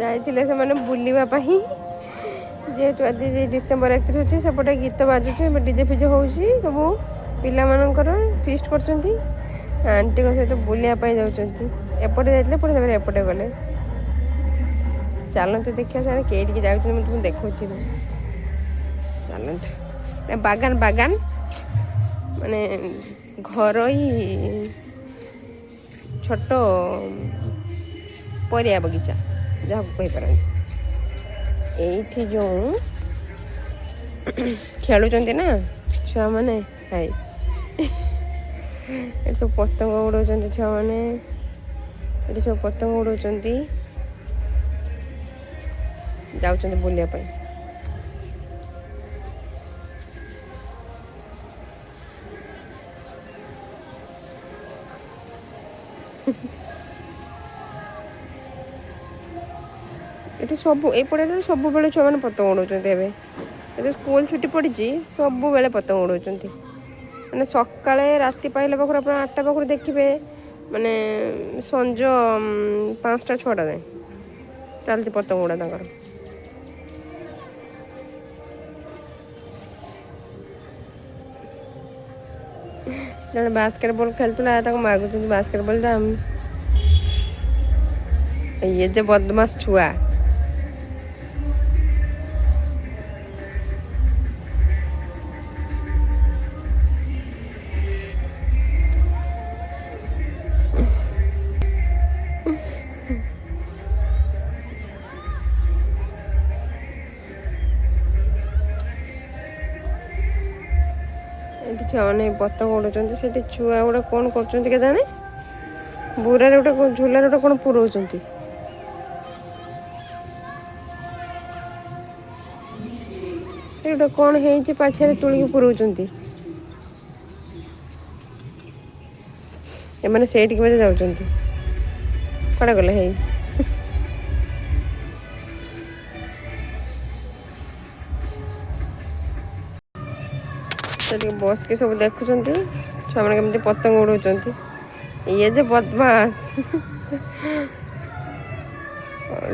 ଯାଇଥିଲେ ସେମାନେ ବୁଲିବା ପାଇଁ ଯେହେତୁ ଆଜି ଡିସେମ୍ବର 31 ଅଛି ସେପଟେ ଗୀତ ବାଜୁଛି ଡିଜେ ଫିଜେ ହେଉଛି ସବୁ ପିଲାମାନଙ୍କର ଫିଷ୍ଟ କରୁଛନ୍ତି ଆଣ୍ଟିଙ୍କ ସହିତ ବୁଲିବା ପାଇଁ ଯାଉଛନ୍ତି ଏପଟେ ଯାଇଥିଲେ ପୁଣି ତାପରେ ଏପଟେ ଗଲେ ଚାଲନ୍ତୁ ଦେଖିବା ସେମାନେ କେଇଠିକି ଯାଉଛନ୍ତି ମୁଁ ତୁମକୁ ଦେଖାଉଛି ଚାଲନ୍ତୁ ବାଗାନ ବାଗାନ ମାନେ ଘରୋଇ ଛୋଟ ପରିବା ବଗିଚା ଯାହାକୁ କହିପାରନ୍ତି ଏଇଠି ଯେଉଁ ଖେଳୁଛନ୍ତି ନା ଛୁଆମାନେ ହାଇ ଏଠି ସବୁ ପତଙ୍ଗ ଉଡ଼ାଉଛନ୍ତି ଛୁଆମାନେ ଏଠି ସବୁ ପତଙ୍ଗ ଉଡ଼ାଉଛନ୍ତି ଯାଉଛନ୍ତି ବୁଲିବା ପାଇଁ ଏଠି ସବୁ ଏପଟେ ସବୁବେଳେ ଛୁଆମାନେ ପତଙ୍ଗ ଉଡ଼ାଉଛନ୍ତି ଏବେ ଏବେ ସ୍କୁଲ ଛୁଟି ପଡ଼ିଛି ସବୁବେଳେ ପତଙ୍ଗ ଉଡ଼ାଉଛନ୍ତି ମାନେ ସକାଳେ ରାତି ପାଇଲା ପାଖରୁ ଆପଣ 8ଟା ପାଖରୁ ଦେଖିବେ ମାନେ ସଞ୍ଜ 5ଟା 6ଟା ଯାଏ ଚାଲିଛି ପତଙ୍ଗ ଉଡ଼ା ତାଙ୍କର ଜଣେ ବାସ୍କେଟବଲ ଖେଳୁଥିଲା ତାକୁ ମାଗୁଛନ୍ତି ବାସ୍କେଟବଲ ଦାମ ଇଏ ଯେ ବଦମାସ ଛୁଆ ଏଠି ଛୁଆମାନେ ପତଙ୍ଗ ଉଡ଼ାଉଛନ୍ତି ସେଠି ଛୁଆ ଗୁଡ଼ା କ'ଣ କରୁଛନ୍ତି କେଜାଣି ବୁରାରେ ଗୋଟେ ଝୁଲାରେ ଗୋଟେ କ'ଣ ପୁରଉଛନ୍ତି ଗୋଟେ କ'ଣ ହେଇଛି ପାଛରେ ତୁଳିକି ପୁରଉଛନ୍ତି ଏମାନେ ସେଇଠିକି ବୋଧେ ଯାଉଛନ୍ତି କୁଆଡ଼େ ଗଲେ ହେଇ ଟିକେ ବସକି ସବୁ ଦେଖୁଛନ୍ତି ଛୁଆମାନେ କେମିତି ପତଙ୍ଗ ଉଡ଼ାଉଛନ୍ତି ଇଏ ଯେ ବଦମାସ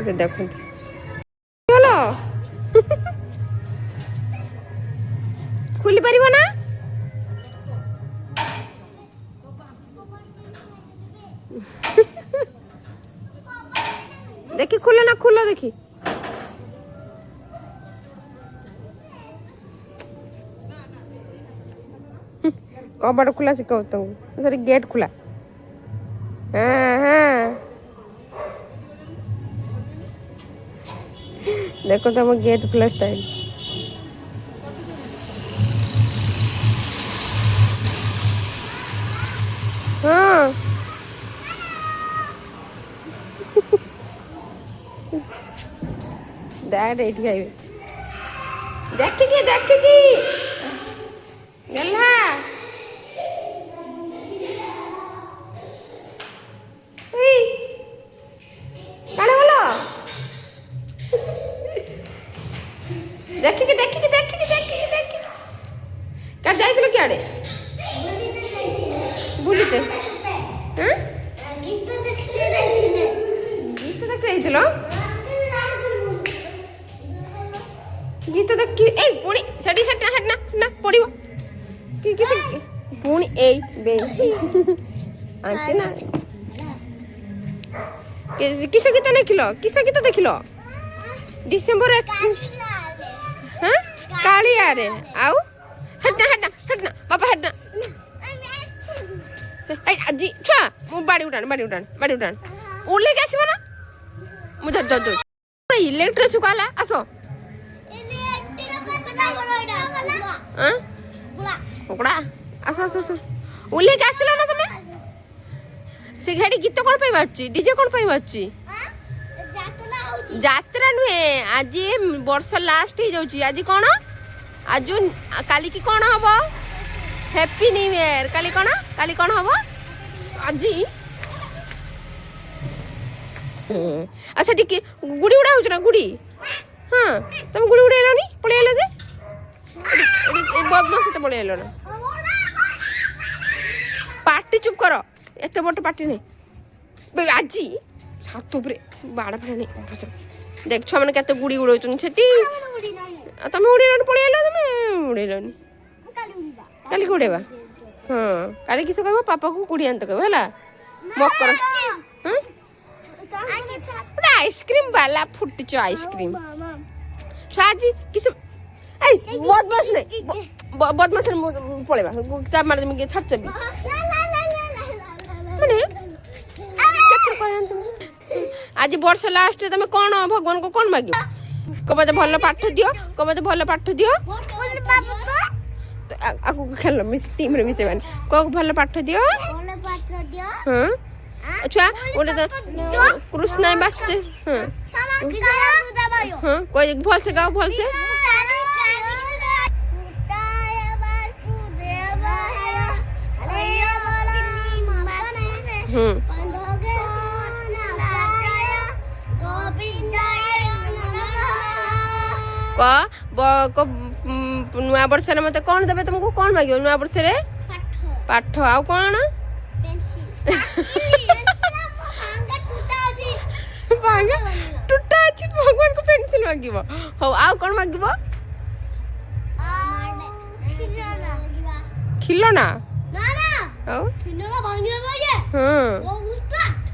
ସେ ଦେଖନ୍ତି ଖୋଲି ପାରିବ ନା ଦେଖି ଖୋଲ ନା ଖୋଲ ଦେଖି कबाट खुला सिखाओ तुमको सॉरी गेट खुला हाँ हाँ देखो तो हम गेट खुला स्टाइल हाँ डैड एठी खाइबे देखिकी गल्ला देखिकी क्या जाइथिलो क्याडे बुलीते हैं गीत देखिलो गीत देखि ए पुणी सेठी हटना ना पड़िबो कि किस पुणी ए बे आंटी ना किस गीत देखिलो डिसेंबर 21 हाँ कालिया रे आउ हटना पापा हटना जी छुआ मु बाड़ी उठान उड़ले के आसीबो ना मुझे दो इलेक्ट्रिक सुकाला आसो हां ओकड़ा आसो उड़ले के आसिलो ना तमे से गाड़ी गीत कोन पाई बाची डीजे कोन पाई बाची जात्रा नुहे आज वर्ष लास्ट हो जाउची आज कोन आज काली की कोन हबो हैप्पी न्यू ईयर काली कौन हम आज अच्छा ठीक गुड़ी उड़ा हो ना गुड़ी हाँ तुम गुड़ी उड़ेलनी पलैल जे बदमाश तो पलैल ना पार्टी चुप कर एत बट पार्टी नहीं आज छात बाड़ फाड़ नहीं देख छुआ मैंने केते गुड़ी उड़ौछन सेठी तुम उड़ेलनी पलैल तुम उड़ेलनी काली उड़ेबा हाँ काली किस कह पापा को गुड़ी आनते कह है मकर हाँ आइसक्रीम वाला फुटच आइसक्रीम आज किस बदमाश नहीं बदमाश पलैबा चाप मार देमी छाप चबी माने आज वर्ष लास्ट तुम कौन भगवान को कौन मांग को मत भल पाठ दियो को मत भल पाठ दियो आगु खेल टीम रे मिसेबान को भल पाठ दियो हाँ अच्छा गोटे तो कृष्णा बासते हाँ हाँ कोई भल से गाओ भल से नुआ वर्ष मत कौन देवे तुमको कौन मांग नुआ वर्ष पाठ आउ कौन टूटा अच्छी भगवान को पेंसिल मांग हो आउ कौन मांग खिलौना हाँ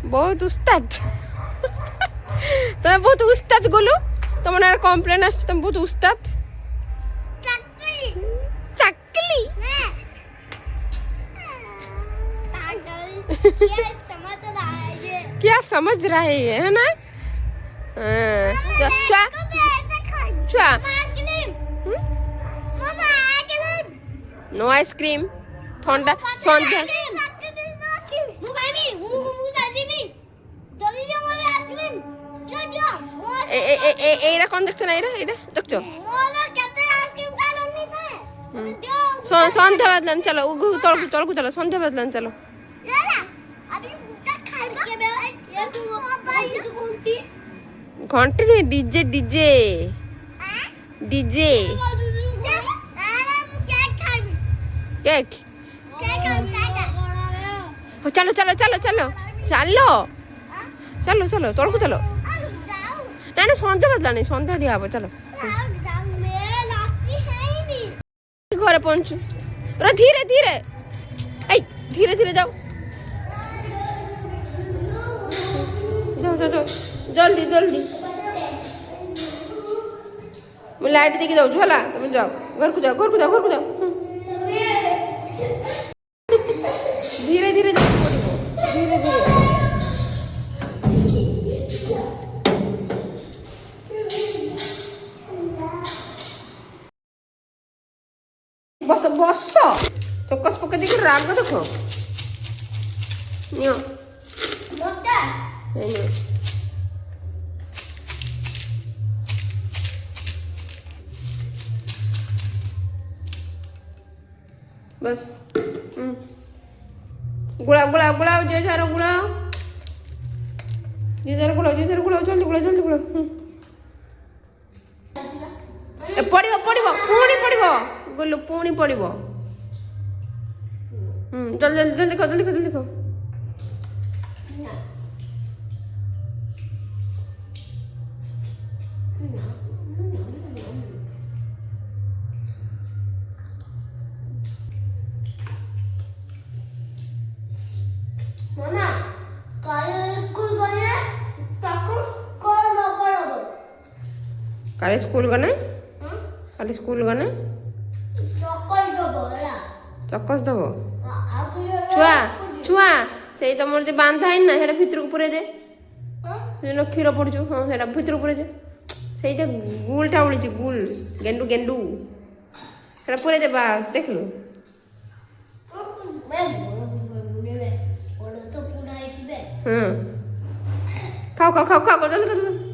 बहुत उस्ताद तुम बहुत उस्ताद गोलू तुम ना कम्प्लेन आस तुम बहुत उस्ताद चकली क्या समझ रहा है ये है ना नो आइसक्रीम ठंडा सन्ध्या এইটা কোন দেখছো না এটা দেখছো সন্ধ্যা বাদলাম চলো তলকু চলো সন্ধ্যা বাদলাম চলো ঘন্টি নয় ডিজে ডিজে ডিজে কেক চলো চলো চলো চলো চলো চলো চলো তলকু চলো না না সন্ধ্যা বাদলানি সন্ধ্যা দিয়া হবো চলো ঘরে পৌঁছু ওরা ধীরে ধীরে এই ধীরে ধীরে যাও যাও যাও যাও জলদি জলদি লাইট দেখে যাও ঝোলা তুমি যাও ঘরকু যাও ঘরকু যাও ঘরকু যাও ধীরে ধীরে যাও পড়িব ধীরে ধীরে বস বস চকস পকে দেখি রাগ দেখো নিও মোটা এই নিও बस गुलाब गुलाब गुलाब जे सारो गुलाब जे सारो गुलाब जल्दी गुलाब पड़िबो पड़िबो पुणी पड़िबो गुल्लू पुणी पड़िबो जल्दी जल्दी जल्दी खाओ जल्दी खाओ जल्दी खाओ काले स्कूल गने काले स्कूल गने चक्कस दबो छुआ छुआ से तुम जो बांधा है ना भितर को पूरे दे क्षीर पड़ू हाँ से भितर पूरे दे से गुलटा उड़ी गुल गेंडू गेंडू से पूरे दे बास देख लो हाँ खाओ खाओ खाओ खाओ जल्दी जल्दी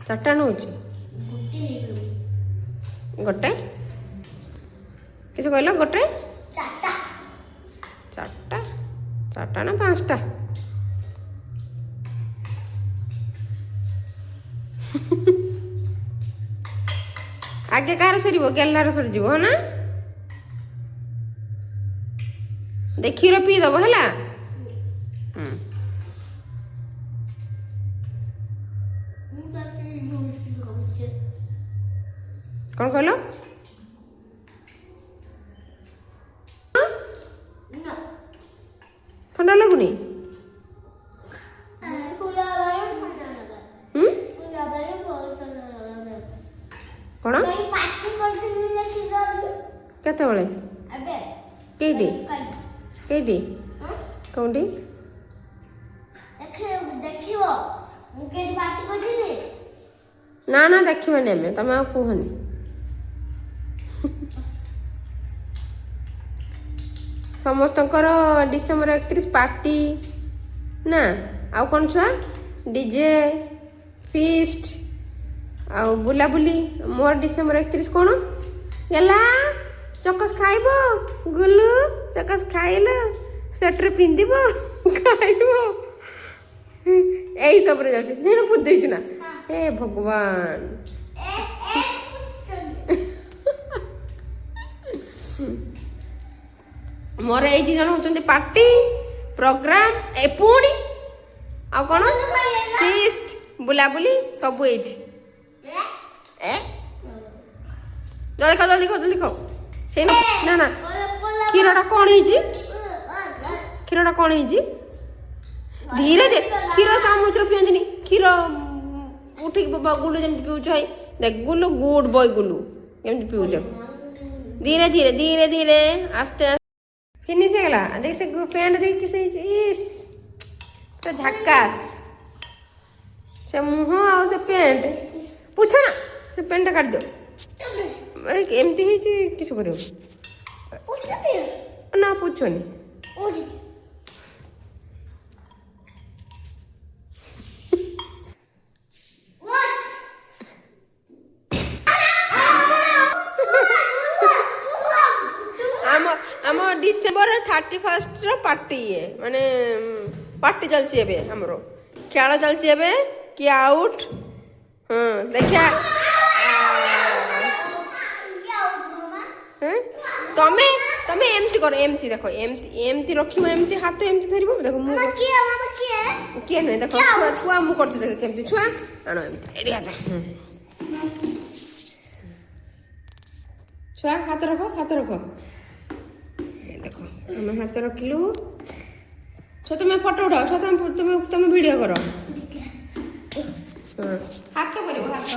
ଚାରିଟା ନେଉଛି ଗୋଟେ କିଛି କହିଲ ଗୋଟେ ଚାରିଟା ଚାରିଟା ନା ପାଞ୍ଚଟା ଆଗେ କାହାର ସରିବ ଗେଲାର ସରିଯିବ ହଁ ନା ଦେଖିର ପିଇଦବ ହେଲା କଣ କହିଲ ଥଣ୍ଡା ଲାଗୁନି କଣ କେତେବେଳେ କେଇଟି କେଇଟି କୋଉଠି ନା ନା ଦେଖିବାନି ଆମେ ତମେ ଆଉ କୁହନି ସମସ୍ତଙ୍କର ଡିସେମ୍ବର 31 ପାର୍ଟି ନା ଆଉ କ'ଣ ଛୁଆ ଡିଜେ ଫିଷ୍ଟ ଆଉ ବୁଲାବୁଲି ମୋର ଡିସେମ୍ବର 31 କ'ଣ ହେଲା ଚକସ ଖାଇବ ଗୁଲୁ ଚକସ ଖାଇଲ ସ୍ୱେଟର ପିନ୍ଧିବ ଖାଇବ ଏଇ ସବୁରେ ଯାଉଛି నేను ବୁଝ ଦେଇଛୁ ନା ଏ ଭଗବାନ ମୋର ଏଇ ଦି ଜଣ ହଉଛନ୍ତି ପାର୍ଟି ପ୍ରୋଗ୍ରାମ ଏ ପୁଣି ଆଉ କ'ଣ ଫିଷ୍ଟ ବୁଲାବୁଲି ସବୁ ଏଇଠି ଜଲ୍ଦି ଖାଅ ସେଇ ନା ନା କ୍ଷୀରଟା କ'ଣ ହେଇଛି ଧୀରେ ଦେ କ୍ଷୀର ଚାମଚରେ ପିଅନ୍ତିନି କ୍ଷୀର ଉଠିକି ଗୁଲୁ ଯେମିତି ପିଉଛ ଭାଇ ଦେଖ ଗୁଲୁ ଗୁଡ୍ ବୟ ଗୁଲୁ କେମିତି ପିଉଛ ଧୀରେ ଧୀରେ ଧୀରେ ଧୀରେ ଆସ୍ତେ ଆସ୍ତେ ଫିନିଶ ହେଇଗଲା ଦେଖ ସେ ପ୍ୟାଣ୍ଟ ଦେଖିକି ସେ ଇସ୍ ପୁରା ଝାକାସ ସେ ମୁହଁ ଆଉ ସେ ପ୍ୟାଣ୍ଟ ପୁଛ ନା ସେ ପ୍ୟାଣ୍ଟଟା କାଟିଦିଅ ଏମିତି ହେଇଛି କିସ କରିବ ନା ପୁଛନି ଆମ ଡିସେମ୍ବର 31 ପାର୍ଟି ଇଏ ମାନେ ପାର୍ଟି ଚାଲିଛି ଏବେ ଆମର ଖେଳ ଚାଲିଛି ଏବେ କି ଆଉଟ୍ ହଁ ଦେଖିଆ ତମେ ତମେ ଏମିତି କର ଏମିତି ଦେଖ ଏମିତି ରଖିବ ଏମିତି ହାତ ଏମିତି ଧରିବ ଦେଖ ମୁଁ କିଏ ନୁହେଁ ଦେଖ ଛୁଆ ମୁଁ କରୁଛି ଦେଖ କେମିତି ଛୁଆ ଆଣ ଏମିତି ଏଠି ହାତ ଛୁଆ ହାତ ରଖ ଦେଖ ଆମେ ହାତ ରଖିଲୁ ଛୁଆ ତମେ ଫଟୋ ଉଠାଅ ଛୁଆ ତମେ ଭିଡ଼ିଓ କର ହାତ କରିବ ହାତ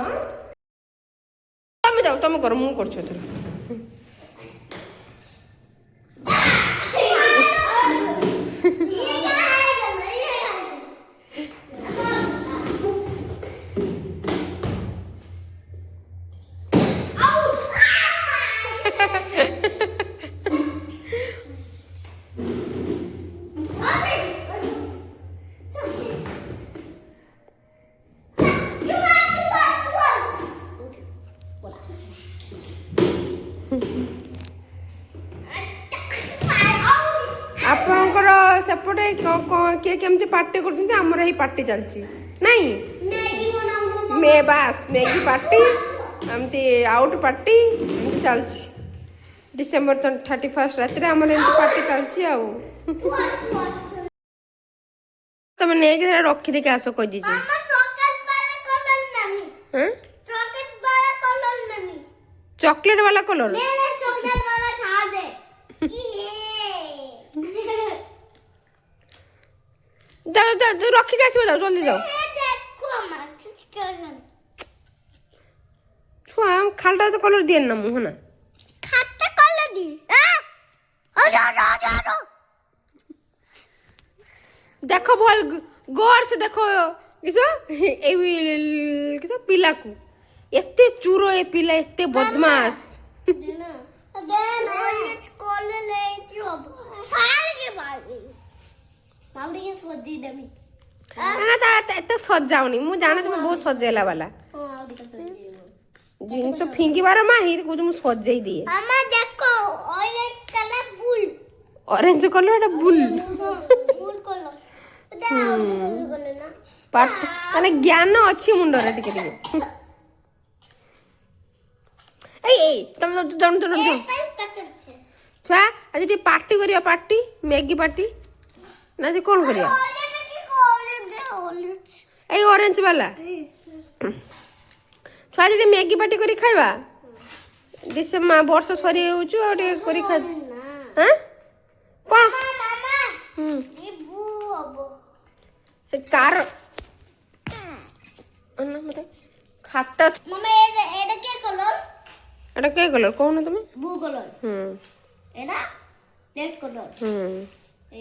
ତମେ ଯାଅ ତମେ କର ମୁଁ କରୁଛି ଏଥର ଆପଣଙ୍କର ସେପଟେ କିଏ କେମିତି ପାର୍ଟି କରୁଛନ୍ତି ଆମର ଏଇ ପାର୍ଟି ଚାଲିଛି ନାଇଁ ବାସ୍ ମ୍ୟାଗି ପାର୍ଟି ଏମିତି ଆଉଟ୍ ପାର୍ଟି ଏମିତି ଚାଲିଛି ଡିସେମ୍ବର 31 ରାତିରେ ଆମର ଏମିତି ପାର୍ଟି ଚାଲିଛି ଆଉ ତମେ ନେଇକି ରଖିଦେଇକି ଆସ କହିଦେଇଛି ଚକଲେଟ ବାଲା କଲର ଯାও ରଖିକି ଆସିବ ଯାও ଜଲ୍ଦି ଯାও ଛୁଆ ଖାଲଟା ତ କଲର ଦିଏ ନା ମୁଁ ହଁ ନା ଦେଖ ଭଲ ଗौर से देखो किस पिलाକୁ एते चूरो ए पिला एते बदमाश तो सजाऊनी मु जाने तुम बहुत सजेला वाला ଜିନିଷ ଫିଙ୍ଗିବାର ମାହିର କହୁଛି ମୁଁ ସଜେଇ ଦିଏ। ମାମା ଦେଖ ଅରେଞ୍ଜ କଲର ବୁଲ। ଅରେଞ୍ଜ କଲର ଏଟା ବୁଲ। Blue colour. ଏଟା ଅରେଞ୍ଜ କଲର ନା। ପାଠ ମାନେ ଜ୍ଞାନ ଅଛି ମୁଣ୍ଡରେ ଟିକେ ଟିକେ। ଏଇ ତମେ ଜଣ ଛୁଆ ଆଜି ଟିକେ ପାର୍ଟି କରିବା ପାର୍ଟି ମ୍ୟାଗି ପାର୍ଟି ନା ଆଜି କ'ଣ କରିବା? ଏଇ ଅରେଞ୍ଜ ବାଲା ଛୁଆ ଆଜି ଟିକେ ମ୍ୟାଗି ପାର୍ଟି କରି ଖାଇବା। ଡିସେମ୍ବର ବର୍ଷ ସରି ଯାଉଛୁ ଆଉ ଟିକେ କରି ଖାଇବା। ହାଁ କ'ଣ ସେ କାର ମତେ ଖାତା ଏଟା କେ କଲର କହୁନ ତମେ? Blue colour. ଏଟା ରେড কলর।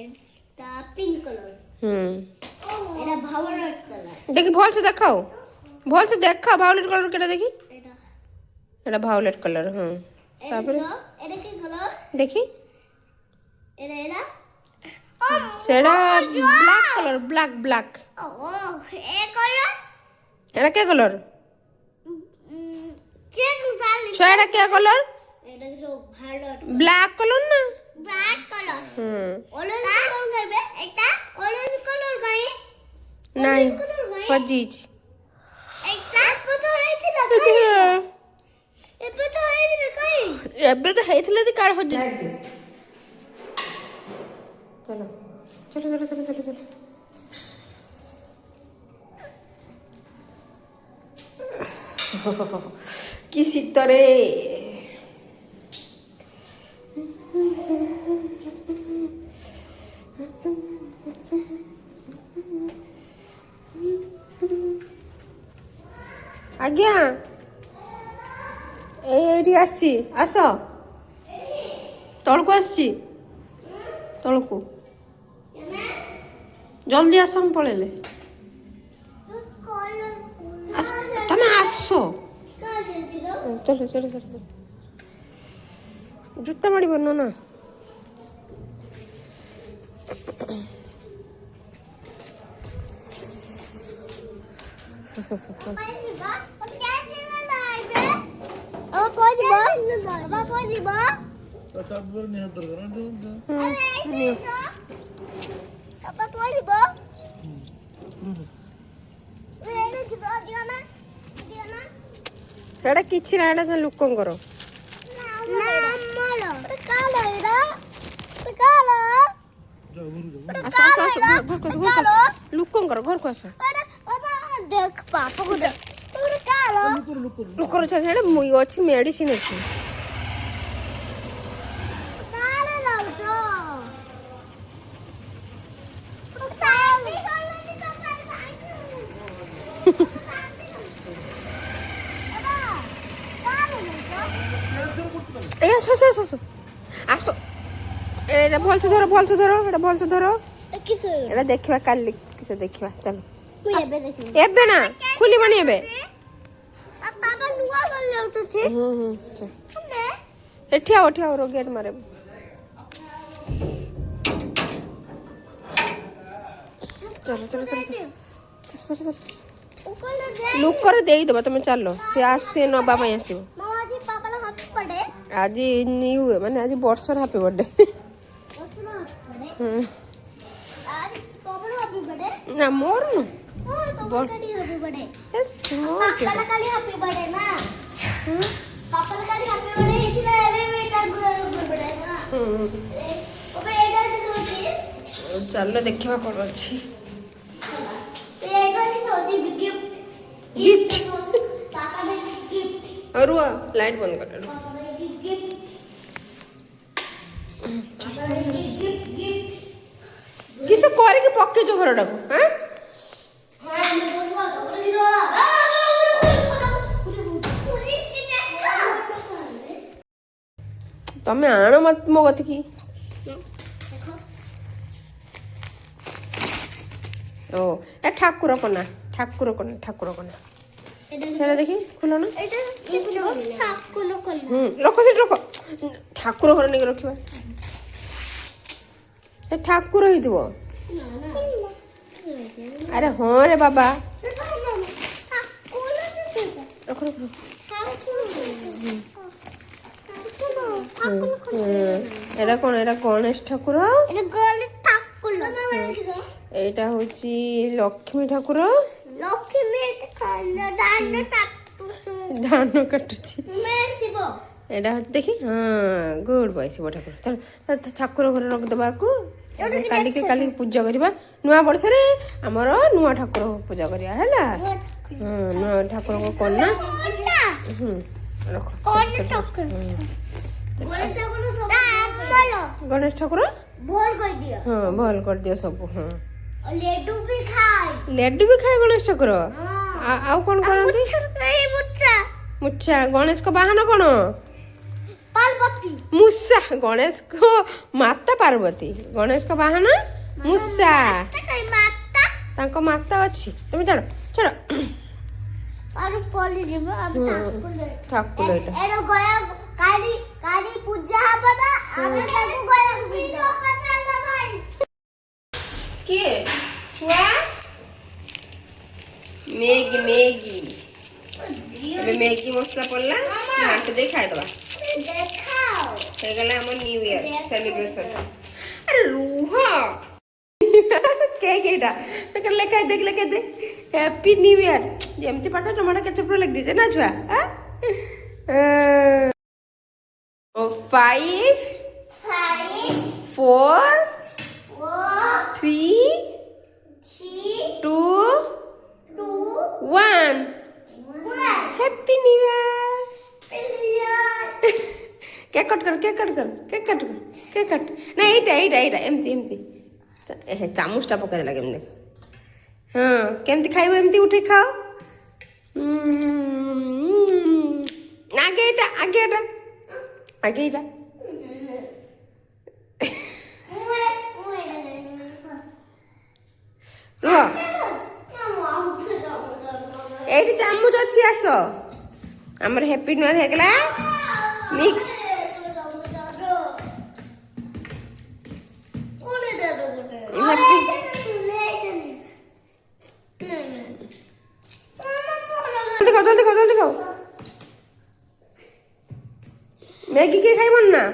এটা পিঙ্ক কলর। এটা ভায়োলেট কলর। দেখি ভালসে দেখাও ভালসে দেখা ভায়োলেট কলর কেটা দেখি। এটা ভায়োলেট কলর। তারপরে এটা কি কলর দেখি। এটা সেটা ব্ল্যাক কলর ব্ল্যাক। ও এ কলর এটা কে কলর? এটা কে কলর? এটা তো ভায়োলেট ব্ল্যাক কলর না ব্ল্যাক কলর। অরেঞ্জ কলর গাইবে এটা অরেঞ্জ কলর গাই নাই ফজিজ এটা কত হইছিল ଏବେ ତ ହେଇଥିଲା କାଇଁ ଏବେ ତ ହେଇଥିଲା ଟି କାଢ ହଜି ଚलो ଚलो ଚलो ଚलो ଚलो ଚलो କି ଶୀତରେ ଆଜ୍ଞା ଏଇଠି ଆସିଛି ଆସ ତଳକୁ ଆସିଛି ତଳକୁ ଜଲ୍ଦି ଆସ ମୁଁ ପଳେଇଲେ ତମେ ଆସ ଚलो ଚलो ଚलो ଜୁତା ମାଡ଼ିବ ନା ଏଇଟା କିଛି ନା ଏଇଟା ଲୋକଙ୍କର ଲୋକଙ୍କର ଘରକୁ ଆସ देख पापा को देख तोरे का लो ଲୋକର ଛାଡ ଅଛି ମେଡିସିନ ଅଛି काले लो तो ताई कोलोनी तो कर ଏ ଆସ ଆସ ଆସ ଆସ ଆସ ଏଇଟା ଭଲସେ ଧର ଏଇଟା ଭଲସେ ଧର किस ଏଇଟା ଦେଖିବା କାଲି କିସ ଦେଖିବା ଚାଲ ମୁଁ ଏବେ ଦେଖିବି ଏବେ ନା ଖୋଲିବନି ଏବେ पापा नुआ कर ले तो थे ଏଠି ଆଓ ଗେଟ୍ ମାରିବ ଚଲ ଚଲ ଚଲ ଲୋକର ଦେଇଦେବା ତମେ ଚାଲ ସେ ଆସେ ନବା ପାଇଁ ଆସିବ मामाजी पापा ला हाथ पड़े ଆଜି ନ୍ୟୁ ମାନେ ଆଜି ବର୍ଷର ହାପି ବର୍ଥଡେ उसना हाथ पड़े आज तोबड़ हैप्पी बर्थडे ନା ମୋର ନୁ हां तोबड़ का हैप्पी बर्थडे ସ୍ମଲ୍ पापा ला काली हैप्पी बर्थडे ना पापा ला काली हैप्पी बर्थडे इथिला एबे बेटा गुरा बर्थडे ना ओबे एडा दोची ଚାଲ ଦେଖିବା କ'ଣ ଅଛି एडा दोची गिफ्ट गिफ्ट पापा ने गिफ्ट ଆଉ ରୁହ ଲାଇଟ୍ ବନ୍ଦ କର पापा ने गिफ्ट गिफ्ट କିସ କରିକି ପକେଇଛ ଘରଟାକୁ ହାଁ ତମେ ଆଣ ମୋ କତିକି ଓ ଏ ଠାକୁର କନା ସେଟା ଦେଖି ଖୋଲ ନା ରଖ ସେଠି ରଖ ଠାକୁର ଘର ନେଇକି ରଖିବା ଏ ଠାକୁର ହେଇଥିବ ଆରେ ହଁ ରେ ବାବା ଠାକୁର এটা কোন এটা গণেশ ঠাকুর এইটা হচ্ছে লক্ষ্মী ঠাকুর ধান কাটুছি এটা হচ্ছে দেখি হ্যাঁ গুড বয় শিব ঠাকুর ঠাকুর ঘরে রଖିଦେବାକୁ କାଲିକି ପୂଜା କରିବା ନୂଆ ବର୍ଷରେ ଆମର ନୂଆ ଠାକୁର ପୂଜା କରିବା ହେଲା ନୂଆ ଠାକୁରଙ୍କ କନ୍ୟା ରଖ ଗଣେଶ ଠାକୁର ହଁ ଭଲ କରିଦିଅ ସବୁ ହଁ ଲେଡୁ ବି ଖାଏ ଗଣେଶ ଠାକୁର ଆଉ କଣ କରନ୍ତି ମୁଛା ଗଣେଶଙ୍କ ବାହନ କଣ ମୂଷା ଗଣେଶଙ୍କ ମାତା ପାର୍ବତୀ ଗଣେଶଙ୍କ ବାହନ ମୂଷା ତାଙ୍କ ମାତା ଅଛି ତମେ ଛାଡ଼ ଛାଡ଼ ଠାକୁର କିଏ ଛୁଆ ମ୍ୟାଗି ମ୍ୟାଗି ଏବେ ମ୍ୟାଗି ମସଲା ପଡ଼ିଲା ଘାଣ୍ଟ ଦେଇ ଖାଇଦେବା ହେଇଗଲା ଆମର ନ୍ୟୁ ଇୟର ସେଲିବ୍ରେସନ ଆରେ ରୁହ କେକ୍ ଏଇଟା ଲେଖା ଦେ ହ୍ୟାପି ନ୍ୟୁ ଇୟର ଯେମିତି ପାଠ ଟମାଟୋ କେଚପ୍ ଲେଖିଦେଇଛେ ନା ଛୁଆ 5 4 3 2 1 happy new year cake cut ना एटा एमती चामचटा पकड़ लगे देख हाँ केमती खाइब एमती उठे खाओ आगे एटा रुह एटी चामच अच्छी आस आमर हैप्पी न्यू ईयर हेगला मिक्स जल्दी खाओ मैगी के खाई मन ना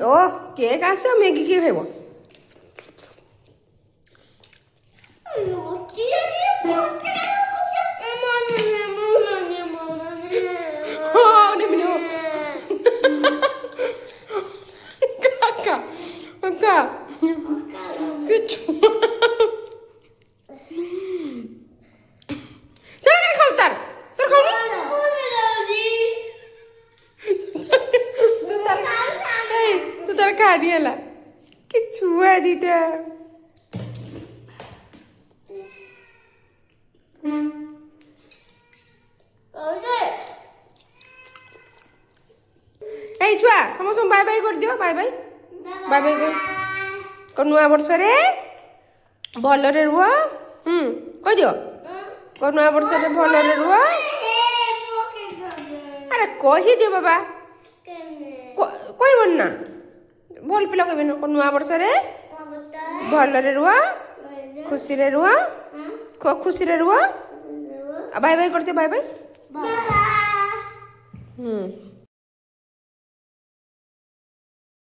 ओ केक आस मैगी के खाइब खाला कि छुआ दीटा छुआ समस्त बाय बाय कर दियो बाय बाय बाय बाय कर नुआ वर्ष रे भलरे रुह कह दियो कर नुआ वर्ष रे भलरे रुह अरे कही दियो बाबा कहबन ना भल पिला कहबे न नुआ वर्ष रे भलरे रुह खुशी रे रुह खुशी रे रुह बाय बाय करते बाय बाय